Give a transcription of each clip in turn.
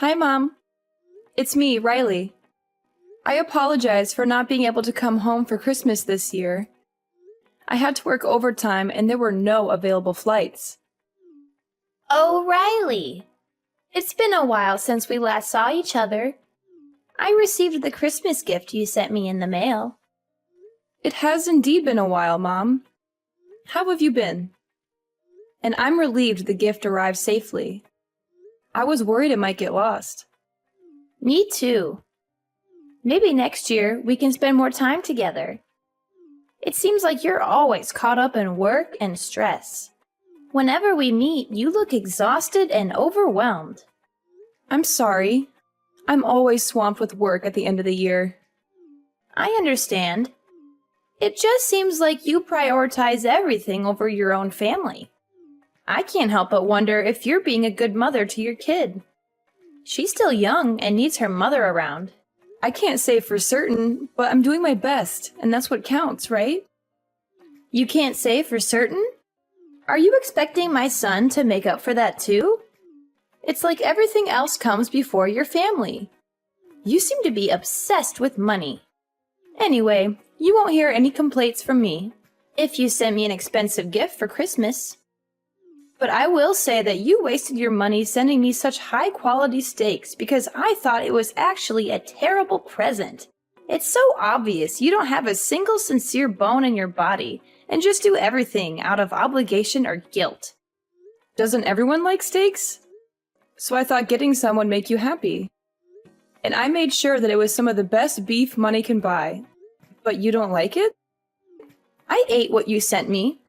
Hi, Mom. It's me, Riley. I apologize for not being able to come home for Christmas this year. I had to work overtime and there were no available flights. Oh, Riley. It's been a while since we last saw each other. I received the Christmas gift you sent me in the mail. It has indeed been a while, Mom. How have you been? And I'm relieved the gift arrived safely. I was worried it might get lost. Me too. Maybe next year we can spend more time together. It seems like you're always caught up in work and stress. Whenever we meet, you look exhausted and overwhelmed. I'm sorry. I'm always swamped with work at the end of the year. I understand. It just seems like you prioritize everything over your own family. I can't help but wonder if you're being a good mother to your kid. She's still young and needs her mother around. I can't say for certain, but I'm doing my best, and that's what counts, right? You can't say for certain? Are you expecting my son to make up for that too? It's like everything else comes before your family. You seem to be obsessed with money. Anyway, you won't hear any complaints from me if you send me an expensive gift for Christmas. But I will say that you wasted your money sending me such high-quality steaks because I thought it was actually a terrible present. It's so obvious you don't have a single sincere bone in your body and just do everything out of obligation or guilt. Doesn't everyone like steaks? So I thought getting some would make you happy. And I made sure that it was some of the best beef money can buy. But you don't like it? I ate what you sent me.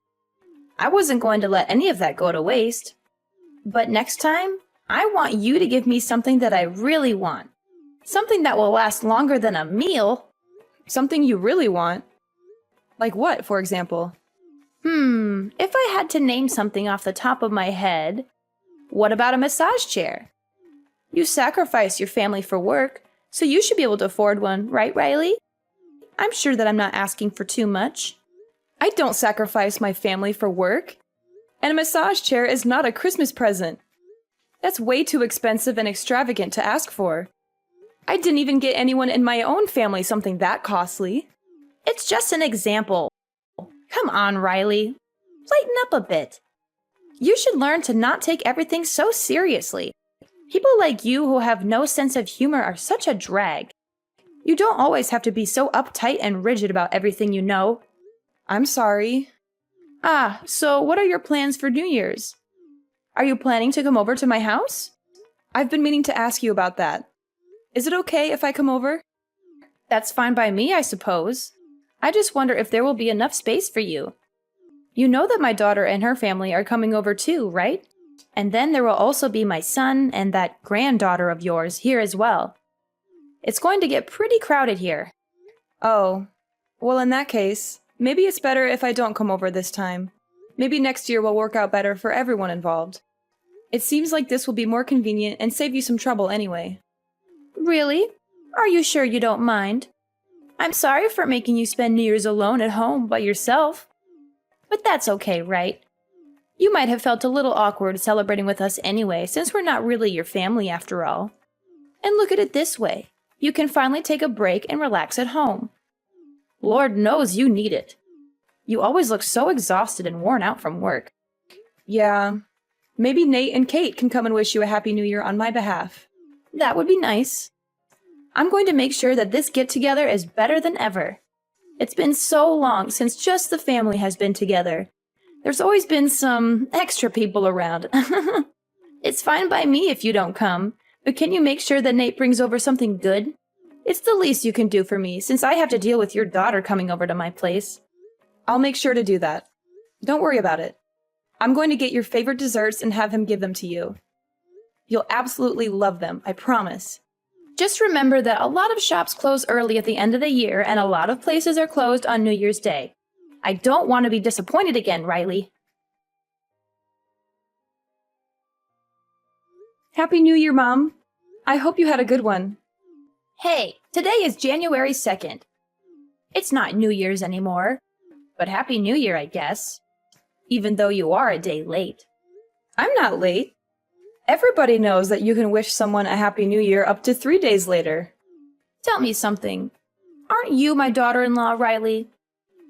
I wasn't going to let any of that go to waste. But next time, I want you to give me something that I really want. Something that will last longer than a meal. Something you really want? Like what, for example? If I had to name something off the top of my head, what about a massage chair? You sacrifice your family for work, so you should be able to afford one, right, Riley? I'm sure that I'm not asking for too much. I don't sacrifice my family for work. And a massage chair is not a Christmas present. That's way too expensive and extravagant to ask for. I didn't even get anyone in my own family something that costly. It's just an example. Come on, Riley. Lighten up a bit. You should learn to not take everything so seriously. People like you who have no sense of humor are such a drag. You don't always have to be so uptight and rigid about everything you know. I'm sorry. So what are your plans for New Year's? Are you planning to come over to my house? I've been meaning to ask you about that. Is it okay if I come over? That's fine by me, I suppose. I just wonder if there will be enough space for you. You know that my daughter and her family are coming over too, right? And then there will also be my son and that granddaughter of yours here as well. It's going to get pretty crowded here. Oh, well, in that case, maybe it's better if I don't come over this time. Maybe next year will work out better for everyone involved. It seems like this will be more convenient and save you some trouble anyway. Really? Are you sure you don't mind? I'm sorry for making you spend New Year's alone at home by yourself. But that's okay, right? You might have felt a little awkward celebrating with us anyway, since we're not really your family after all. And look at it this way. You can finally take a break and relax at home. Lord knows you need it. You always look so exhausted and worn out from work. Yeah, maybe Nate and Kate can come and wish you a Happy New Year on my behalf. That would be nice. I'm going to make sure that this get-together is better than ever. It's been so long since just the family has been together. There's always been some extra people around. It's fine by me if you don't come, but can you make sure that Nate brings over something good? It's the least you can do for me, since I have to deal with your daughter coming over to my place. I'll make sure to do that. Don't worry about it. I'm going to get your favorite desserts and have him give them to you. You'll absolutely love them, I promise. Just remember that a lot of shops close early at the end of the year, and a lot of places are closed on New Year's Day. I don't want to be disappointed again, Riley. Happy New Year, Mom. I hope you had a good one. Hey, today is January 2nd. It's not New Year's anymore, but Happy New Year, I guess. Even though you are a day late. I'm not late. Everybody knows that you can wish someone a Happy New Year up to 3 days later. Tell me something. Aren't you my daughter-in-law, Riley?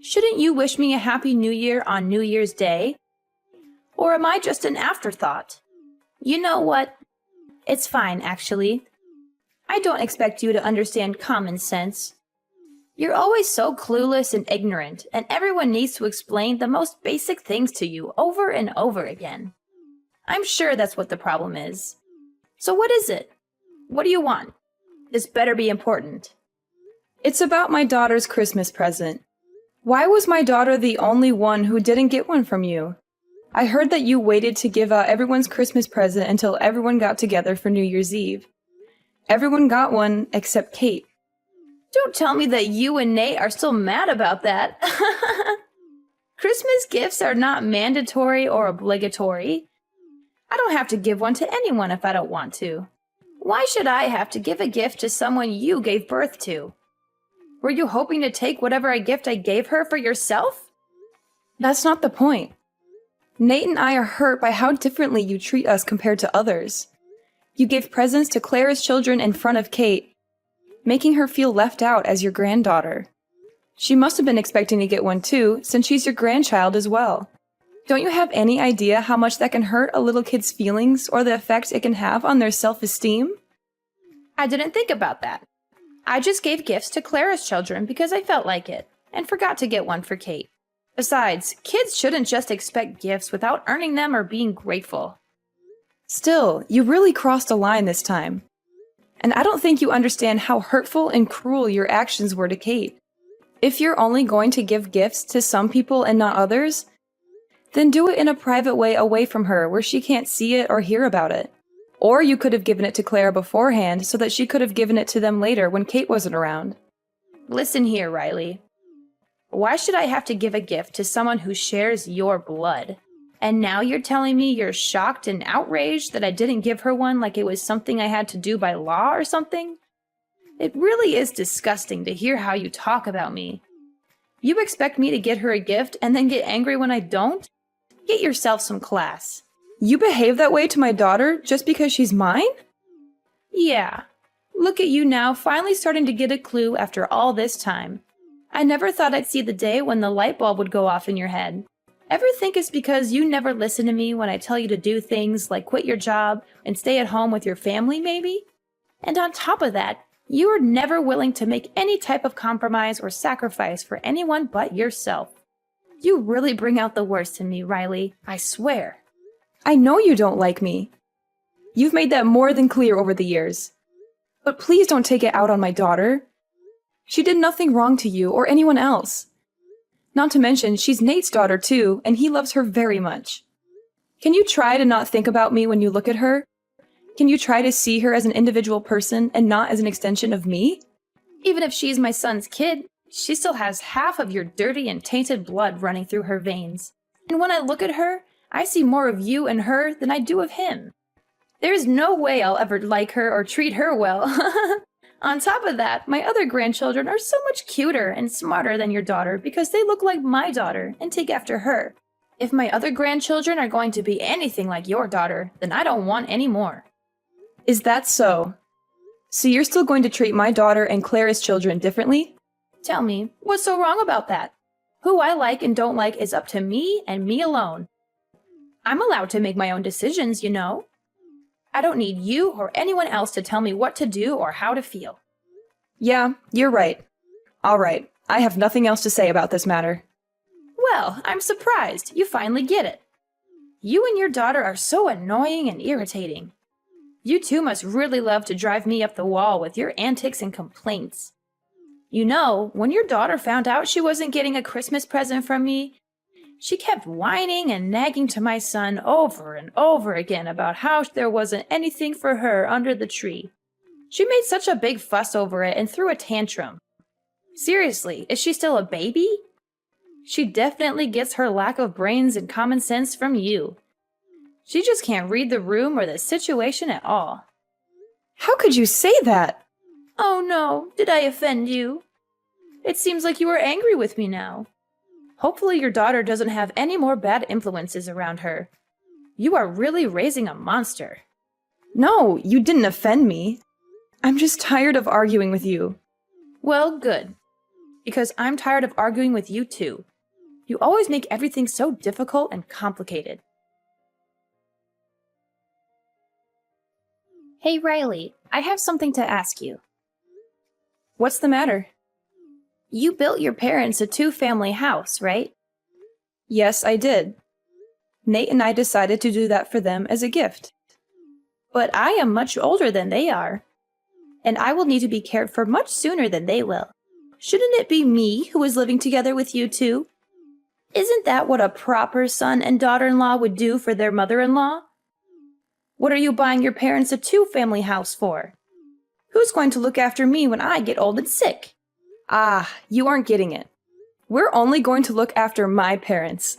Shouldn't you wish me a Happy New Year on New Year's Day? Or am I just an afterthought? You know what? It's fine, actually. I don't expect you to understand common sense. You're always so clueless and ignorant, and everyone needs to explain the most basic things to you over and over again. I'm sure that's what the problem is. So what is it? What do you want? This better be important. It's about my daughter's Christmas present. Why was my daughter the only one who didn't get one from you? I heard that you waited to give out everyone's Christmas present until everyone got together for New Year's Eve. Everyone got one except Kate. Don't tell me that you and Nate are still mad about that. Christmas gifts are not mandatory or obligatory. I don't have to give one to anyone if I don't want to. Why should I have to give a gift to someone you gave birth to? Were you hoping to take whatever gift I gave her for yourself? That's not the point. Nate and I are hurt by how differently you treat us compared to others. You gave presents to Clara's children in front of Kate, making her feel left out as your granddaughter. She must have been expecting to get one too, since she's your grandchild as well. Don't you have any idea how much that can hurt a little kid's feelings or the effect it can have on their self-esteem? I didn't think about that. I just gave gifts to Clara's children because I felt like it, and forgot to get one for Kate. Besides, kids shouldn't just expect gifts without earning them or being grateful. Still, you really crossed a line this time. And I don't think you understand how hurtful and cruel your actions were to Kate. If you're only going to give gifts to some people and not others, then do it in a private way away from her where she can't see it or hear about it. Or you could have given it to Clara beforehand so that she could have given it to them later when Kate wasn't around. Listen here, Riley. Why should I have to give a gift to someone who shares your blood? And now you're telling me you're shocked and outraged that I didn't give her one like it was something I had to do by law or something? It really is disgusting to hear how you talk about me. You expect me to get her a gift and then get angry when I don't? Get yourself some class. You behave that way to my daughter just because she's mine? Yeah. Look at you now, finally starting to get a clue after all this time. I never thought I'd see the day when the light bulb would go off in your head. Ever think it's because you never listen to me when I tell you to do things like quit your job and stay at home with your family, maybe? And on top of that, you are never willing to make any type of compromise or sacrifice for anyone but yourself. You really bring out the worst in me, Riley, I swear. I know you don't like me. You've made that more than clear over the years. But please don't take it out on my daughter. She did nothing wrong to you or anyone else. Not to mention, she's Nate's daughter too, and he loves her very much. Can you try to not think about me when you look at her? Can you try to see her as an individual person and not as an extension of me? Even if she's my son's kid, she still has half of your dirty and tainted blood running through her veins. And when I look at her, I see more of you and her than I do of him. There's no way I'll ever like her or treat her well. On top of that, my other grandchildren are so much cuter and smarter than your daughter because they look like my daughter and take after her. If my other grandchildren are going to be anything like your daughter, then I don't want any more. Is that so? So you're still going to treat my daughter and Clara's children differently? Tell me, what's so wrong about that? Who I like and don't like is up to me and me alone. I'm allowed to make my own decisions, you know. I don't need you or anyone else to tell me what to do or how to feel. Yeah, you're right. All right, I have nothing else to say about this matter. Well, I'm surprised. You finally get it. You and your daughter are so annoying and irritating. You two must really love to drive me up the wall with your antics and complaints. You know, when your daughter found out she wasn't getting a Christmas present from me, she kept whining and nagging to my son over and over again about how there wasn't anything for her under the tree. She made such a big fuss over it and threw a tantrum. Seriously, is she still a baby? She definitely gets her lack of brains and common sense from you. She just can't read the room or the situation at all. How could you say that? Oh no, did I offend you? It seems like you are angry with me now. Hopefully your daughter doesn't have any more bad influences around her. You are really raising a monster. No, you didn't offend me. I'm just tired of arguing with you. Well, good. Because I'm tired of arguing with you too. You always make everything so difficult and complicated. Hey, Riley, I have something to ask you. What's the matter? You built your parents a two-family house, right? Yes, I did. Nate and I decided to do that for them as a gift. But I am much older than they are, and I will need to be cared for much sooner than they will. Shouldn't it be me who is living together with you two? Isn't that what a proper son and daughter-in-law would do for their mother-in-law? What are you buying your parents a two-family house for? Who's going to look after me when I get old and sick? Ah, you aren't getting it. We're only going to look after my parents.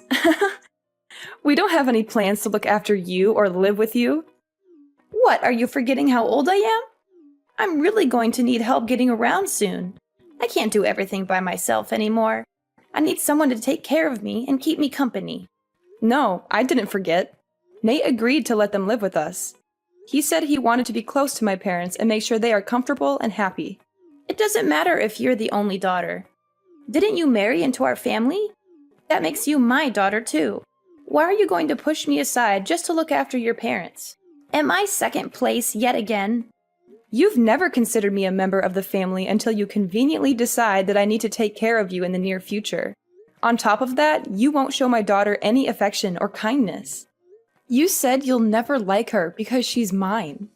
We don't have any plans to look after you or live with you. What, are you forgetting how old I am? I'm really going to need help getting around soon. I can't do everything by myself anymore. I need someone to take care of me and keep me company. No, I didn't forget. Nate agreed to let them live with us. He said he wanted to be close to my parents and make sure they are comfortable and happy. It doesn't matter if you're the only daughter. Didn't you marry into our family? That makes you my daughter too. Why are you going to push me aside just to look after your parents? Am I second place yet again? You've never considered me a member of the family until you conveniently decide that I need to take care of you in the near future. On top of that, you won't show my daughter any affection or kindness. You said you'll never like her because she's mine.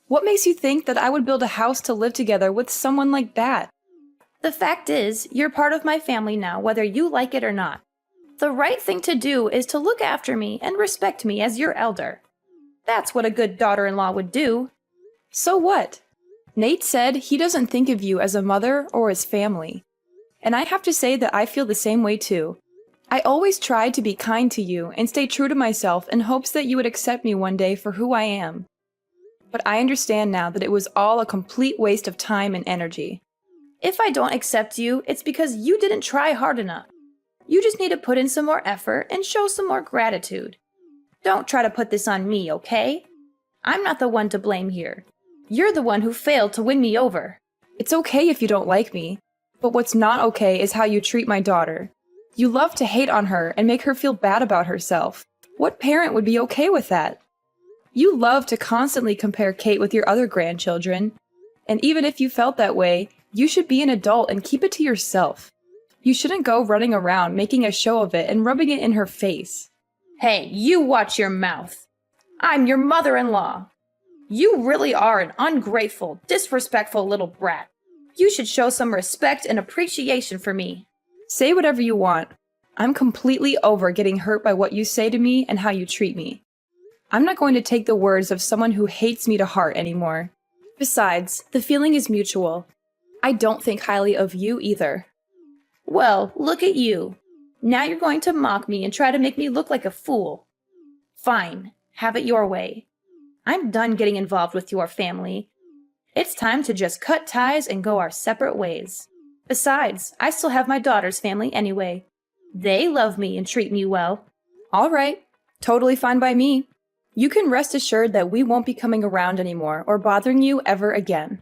What makes you think that I would build a house to live together with someone like that? The fact is, you're part of my family now, whether you like it or not. The right thing to do is to look after me and respect me as your elder. That's what a good daughter-in-law would do. So what? Nate said he doesn't think of you as a mother or as family. And I have to say that I feel the same way too. I always tried to be kind to you and stay true to myself in hopes that you would accept me one day for who I am. But I understand now that it was all a complete waste of time and energy. If I don't accept you, it's because you didn't try hard enough. You just need to put in some more effort and show some more gratitude. Don't try to put this on me, okay? I'm not the one to blame here. You're the one who failed to win me over. It's okay if you don't like me, but what's not okay is how you treat my daughter. You love to hate on her and make her feel bad about herself. What parent would be okay with that? You love to constantly compare Kate with your other grandchildren. And even if you felt that way, you should be an adult and keep it to yourself. You shouldn't go running around making a show of it and rubbing it in her face. Hey, you watch your mouth. I'm your mother-in-law. You really are an ungrateful, disrespectful little brat. You should show some respect and appreciation for me. Say whatever you want. I'm completely over getting hurt by what you say to me and how you treat me. I'm not going to take the words of someone who hates me to heart anymore. Besides, the feeling is mutual. I don't think highly of you either. Well, look at you. Now you're going to mock me and try to make me look like a fool. Fine, have it your way. I'm done getting involved with your family. It's time to just cut ties and go our separate ways. Besides, I still have my daughter's family anyway. They love me and treat me well. All right, totally fine by me. You can rest assured that we won't be coming around anymore or bothering you ever again.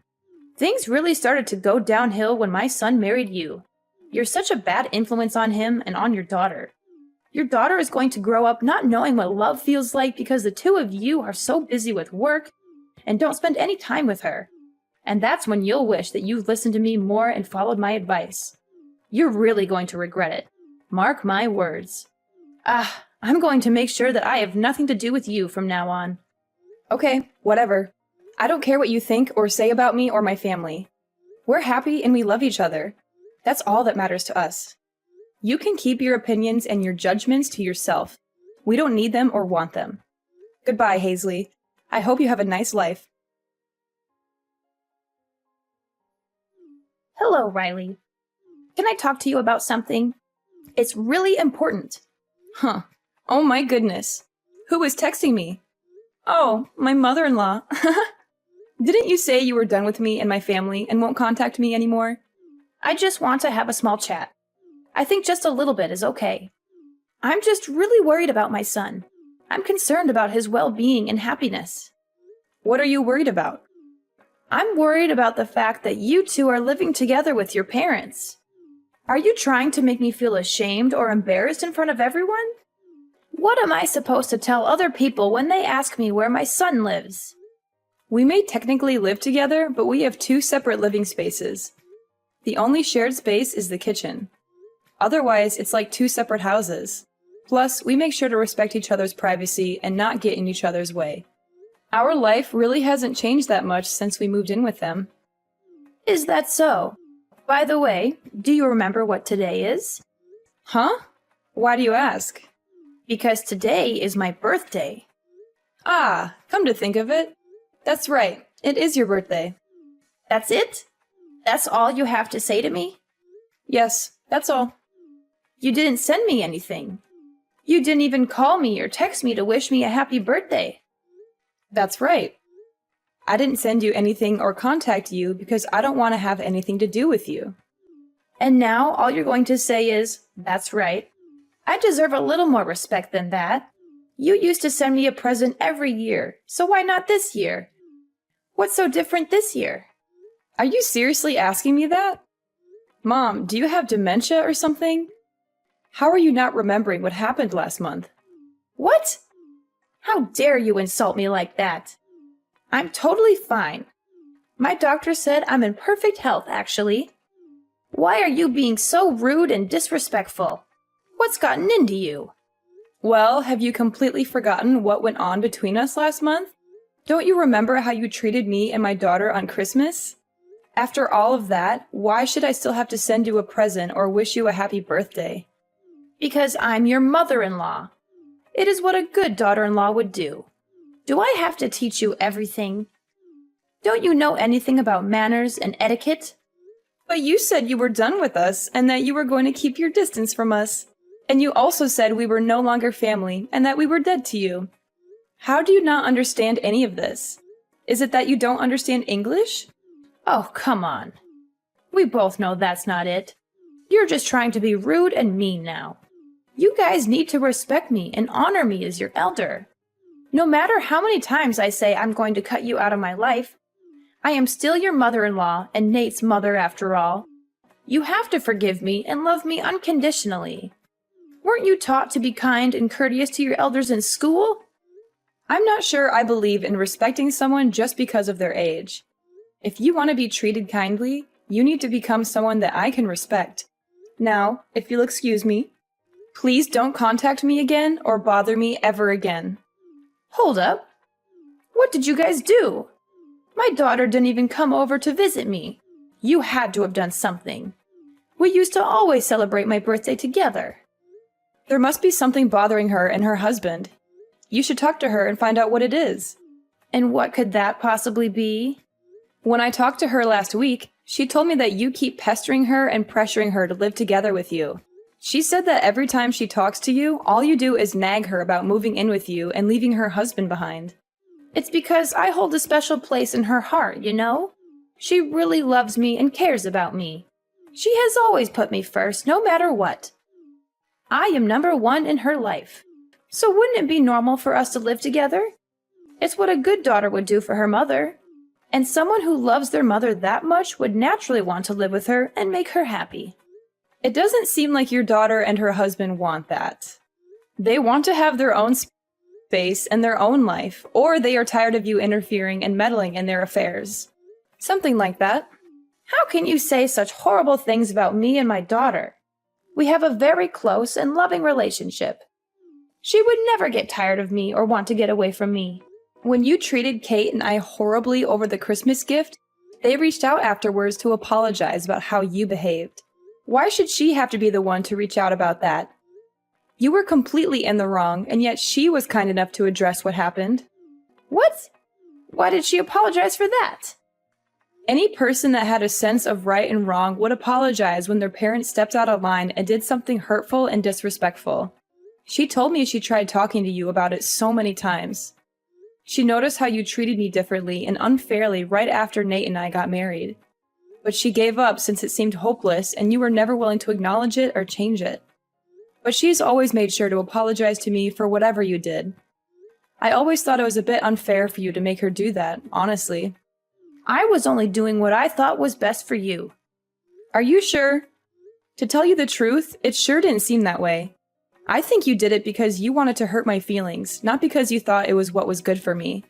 Things really started to go downhill when my son married you. You're such a bad influence on him and on your daughter. Your daughter is going to grow up not knowing what love feels like because the two of you are so busy with work and don't spend any time with her. And that's when you'll wish that you'd listened to me more and followed my advice. You're really going to regret it. Mark my words. I'm going to make sure that I have nothing to do with you from now on. Okay, whatever. I don't care what you think or say about me or my family. We're happy and we love each other. That's all that matters to us. You can keep your opinions and your judgments to yourself. We don't need them or want them. Goodbye, Hazley. I hope you have a nice life. Hello, Riley. Can I talk to you about something? It's really important. Huh. Oh my goodness. Who was texting me? Oh, my mother-in-law. Didn't you say you were done with me and my family and won't contact me anymore? I just want to have a small chat. I think just a little bit is okay. I'm just really worried about my son. I'm concerned about his well-being and happiness. What are you worried about? I'm worried about the fact that you two are living together with your parents. Are you trying to make me feel ashamed or embarrassed in front of everyone? What am I supposed to tell other people when they ask me where my son lives? We may technically live together, but we have 2 separate living spaces. The only shared space is the kitchen. Otherwise, it's like 2 separate houses. Plus, we make sure to respect each other's privacy and not get in each other's way. Our life really hasn't changed that much since we moved in with them. Is that so? By the way, do you remember what today is? Huh? Why do you ask? Because today is my birthday. Ah, come to think of it. That's right, it is your birthday. That's it? That's all you have to say to me? Yes, that's all. You didn't send me anything. You didn't even call me or text me to wish me a happy birthday. That's right. I didn't send you anything or contact you because I don't want to have anything to do with you. And now all you're going to say is, that's right. I deserve a little more respect than that. You used to send me a present every year, so why not this year? What's so different this year? Are you seriously asking me that? Mom, do you have dementia or something? How are you not remembering what happened last month? What? How dare you insult me like that? I'm totally fine. My doctor said I'm in perfect health, actually. Why are you being so rude and disrespectful? What's gotten into you? Well, have you completely forgotten what went on between us last month? Don't you remember how you treated me and my daughter on Christmas? After all of that, why should I still have to send you a present or wish you a happy birthday? Because I'm your mother-in-law. It is what a good daughter-in-law would do. Do I have to teach you everything? Don't you know anything about manners and etiquette? But you said you were done with us and that you were going to keep your distance from us. And you also said we were no longer family and that we were dead to you. How do you not understand any of this? Is it that you don't understand English? Oh, come on. We both know that's not it. You're just trying to be rude and mean now. You guys need to respect me and honor me as your elder. No matter how many times I say I'm going to cut you out of my life, I am still your mother-in-law and Nate's mother after all. You have to forgive me and love me unconditionally. Weren't you taught to be kind and courteous to your elders in school? I'm not sure I believe in respecting someone just because of their age. If you want to be treated kindly, you need to become someone that I can respect. Now, if you'll excuse me, please don't contact me again or bother me ever again. Hold up. What did you guys do? My daughter didn't even come over to visit me. You had to have done something. We used to always celebrate my birthday together. There must be something bothering her and her husband. You should talk to her and find out what it is. And what could that possibly be? When I talked to her last week, she told me that you keep pestering her and pressuring her to live together with you. She said that every time she talks to you, all you do is nag her about moving in with you and leaving her husband behind. It's because I hold a special place in her heart, you know? She really loves me and cares about me. She has always put me first, no matter what. I am number one in her life. So wouldn't it be normal for us to live together? It's what a good daughter would do for her mother. And someone who loves their mother that much would naturally want to live with her and make her happy. It doesn't seem like your daughter and her husband want that. They want to have their own space and their own life, or they are tired of you interfering and meddling in their affairs. Something like that. How can you say such horrible things about me and my daughter? We have a very close and loving relationship. She would never get tired of me or want to get away from me. When you treated Kate and I horribly over the Christmas gift, they reached out afterwards to apologize about how you behaved. Why should she have to be the one to reach out about that? You were completely in the wrong, and yet she was kind enough to address what happened. What? Why did she apologize for that? Any person that had a sense of right and wrong would apologize when their parent stepped out of line and did something hurtful and disrespectful. She told me she tried talking to you about it so many times. She noticed how you treated me differently and unfairly right after Nate and I got married. But she gave up since it seemed hopeless and you were never willing to acknowledge it or change it. But she's always made sure to apologize to me for whatever you did. I always thought it was a bit unfair for you to make her do that, honestly. I was only doing what I thought was best for you. Are you sure? To tell you the truth, it sure didn't seem that way. I think you did it because you wanted to hurt my feelings, not because you thought it was what was good for me.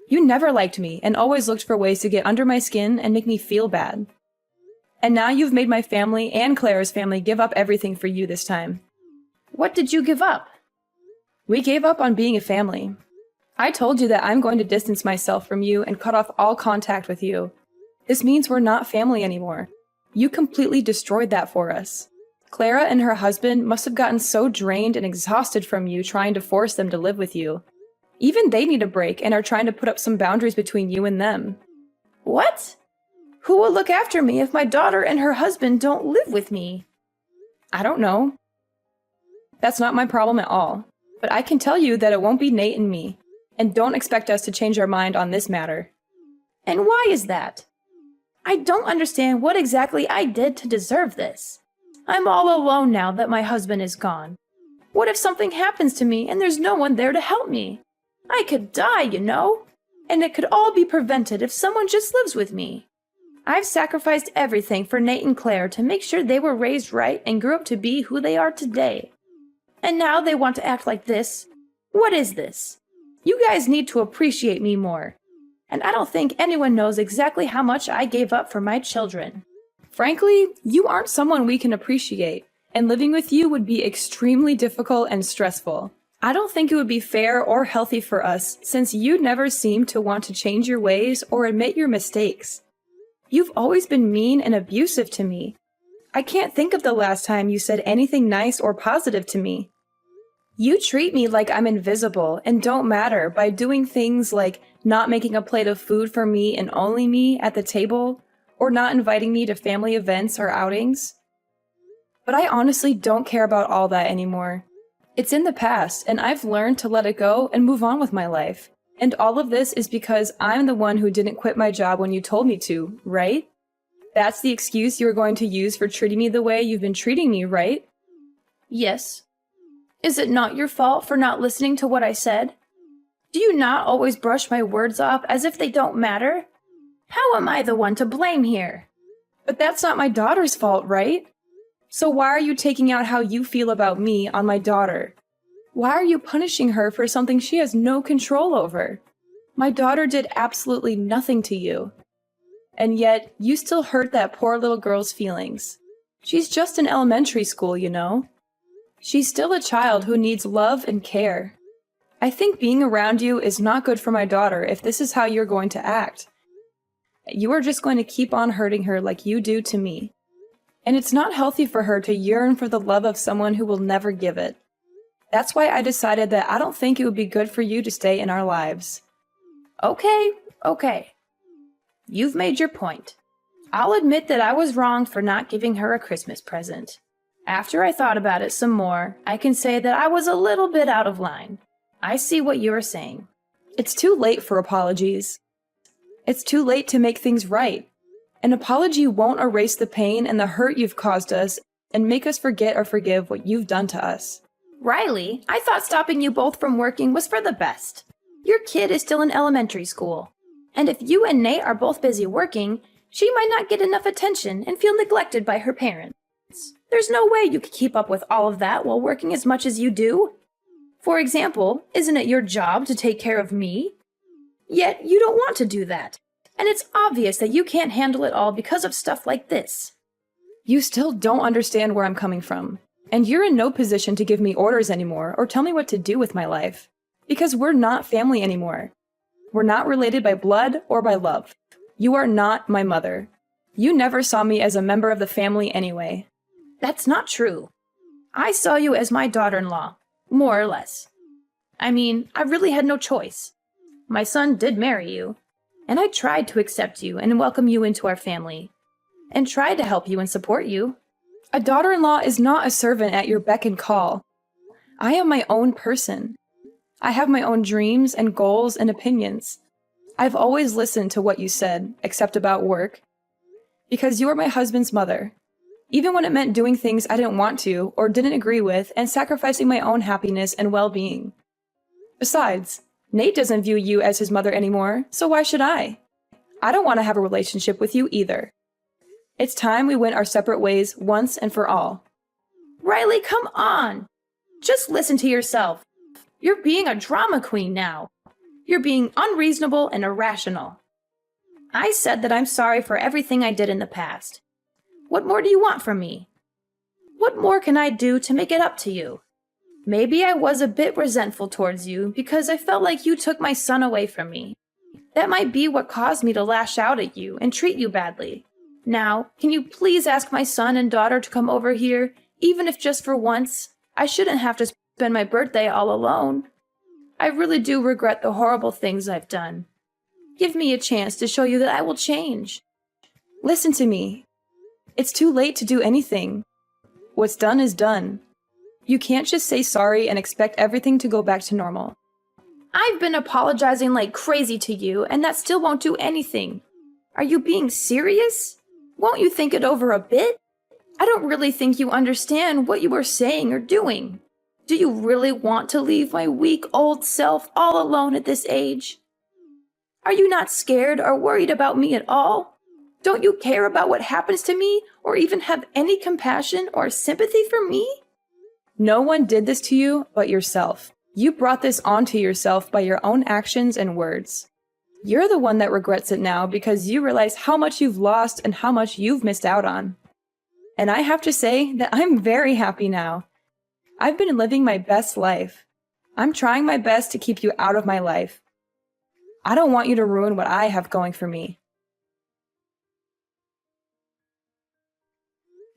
You never liked me and always looked for ways to get under my skin and make me feel bad. And now you've made my family and Clara's family give up everything for you this time. What did you give up? We gave up on being a family. I told you that I'm going to distance myself from you and cut off all contact with you. This means we're not family anymore. You completely destroyed that for us. Clara and her husband must have gotten so drained and exhausted from you trying to force them to live with you. Even they need a break and are trying to put up some boundaries between you and them. What? Who will look after me if my daughter and her husband don't live with me? I don't know. That's not my problem at all. But I can tell you that it won't be Nate and me. And don't expect us to change our mind on this matter. And why is that? I don't understand what exactly I did to deserve this. I'm all alone now that my husband is gone. What if something happens to me and there's no one there to help me? I could die, you know? And it could all be prevented if someone just lives with me. I've sacrificed everything for Nate and Claire to make sure they were raised right and grew up to be who they are today. And now they want to act like this? What is this? You guys need to appreciate me more. And I don't think anyone knows exactly how much I gave up for my children. Frankly, you aren't someone we can appreciate, and living with you would be extremely difficult and stressful. I don't think it would be fair or healthy for us, since you never seem to want to change your ways or admit your mistakes. You've always been mean and abusive to me. I can't think of the last time you said anything nice or positive to me. You treat me like I'm invisible and don't matter by doing things like not making a plate of food for me and only me at the table, or not inviting me to family events or outings. But I honestly don't care about all that anymore. It's in the past, and I've learned to let it go and move on with my life. And all of this is because I'm the one who didn't quit my job when you told me to, right? That's the excuse you're going to use for treating me the way you've been treating me, right? Yes. Is it not your fault for not listening to what I said? Do you not always brush my words off as if they don't matter? How am I the one to blame here? But that's not my daughter's fault, right? So why are you taking out how you feel about me on my daughter? Why are you punishing her for something she has no control over? My daughter did absolutely nothing to you. And yet, you still hurt that poor little girl's feelings. She's just in elementary school, you know? She's still a child who needs love and care. I think being around you is not good for my daughter if this is how you're going to act. You are just going to keep on hurting her like you do to me. And it's not healthy for her to yearn for the love of someone who will never give it. That's why I decided that I don't think it would be good for you to stay in our lives. Okay. You've made your point. I'll admit that I was wrong for not giving her a Christmas present. After I thought about it some more, I can say that I was a little bit out of line. I see what you are saying. It's too late for apologies. It's too late to make things right. An apology won't erase the pain and the hurt you've caused us and make us forget or forgive what you've done to us. Riley, I thought stopping you both from working was for the best. Your kid is still in elementary school. And if you and Nate are both busy working, she might not get enough attention and feel neglected by her parents. There's no way you could keep up with all of that while working as much as you do. For example, isn't it your job to take care of me? Yet you don't want to do that. And it's obvious that you can't handle it all because of stuff like this. You still don't understand where I'm coming from. And you're in no position to give me orders anymore or tell me what to do with my life. Because we're not family anymore. We're not related by blood or by love. You are not my mother. You never saw me as a member of the family anyway. That's not true. I saw you as my daughter-in-law, more or less. I mean, I really had no choice. My son did marry you, and I tried to accept you and welcome you into our family, and tried to help you and support you. A daughter-in-law is not a servant at your beck and call. I am my own person. I have my own dreams and goals and opinions. I've always listened to what you said, except about work, because you are my husband's mother. Even when it meant doing things I didn't want to or didn't agree with and sacrificing my own happiness and well-being. Besides, Nate doesn't view you as his mother anymore, so why should I? I don't want to have a relationship with you either. It's time we went our separate ways once and for all. Riley, come on! Just listen to yourself. You're being a drama queen now. You're being unreasonable and irrational. I said that I'm sorry for everything I did in the past. What more do you want from me? What more can I do to make it up to you? Maybe I was a bit resentful towards you because I felt like you took my son away from me. That might be what caused me to lash out at you and treat you badly. Now, can you please ask my son and daughter to come over here, even if just for once? I shouldn't have to spend my birthday all alone. I really do regret the horrible things I've done. Give me a chance to show you that I will change. Listen to me. It's too late to do anything. What's done is done. You can't just say sorry and expect everything to go back to normal. I've been apologizing like crazy to you, and that still won't do anything. Are you being serious? Won't you think it over a bit? I don't really think you understand what you are saying or doing. Do you really want to leave my weak old self all alone at this age? Are you not scared or worried about me at all? Don't you care about what happens to me or even have any compassion or sympathy for me? No one did this to you but yourself. You brought this onto yourself by your own actions and words. You're the one that regrets it now because you realize how much you've lost and how much you've missed out on. And I have to say that I'm very happy now. I've been living my best life. I'm trying my best to keep you out of my life. I don't want you to ruin what I have going for me.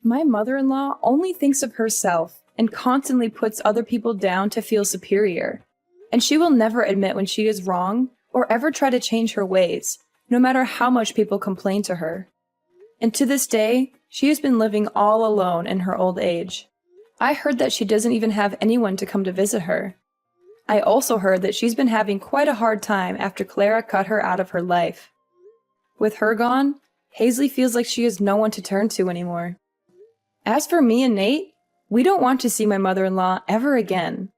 My mother-in-law only thinks of herself and constantly puts other people down to feel superior. And she will never admit when she is wrong or ever try to change her ways, no matter how much people complain to her. And to this day, she has been living all alone in her old age. I heard that she doesn't even have anyone to come to visit her. I also heard that she's been having quite a hard time after Clara cut her out of her life. With her gone, Hazley feels like she has no one to turn to anymore. As for me and Nate, we don't want to see my mother-in-law ever again.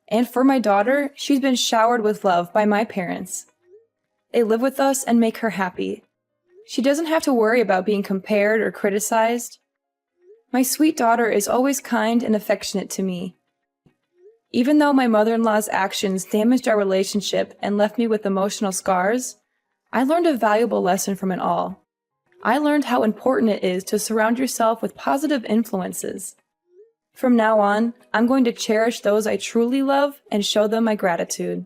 And for my daughter, she's been showered with love by my parents. They live with us and make her happy. She doesn't have to worry about being compared or criticized. My sweet daughter is always kind and affectionate to me. Even though my mother-in-law's actions damaged our relationship and left me with emotional scars, I learned a valuable lesson from it all. I learned how important it is to surround yourself with positive influences. From now on, I'm going to cherish those I truly love and show them my gratitude.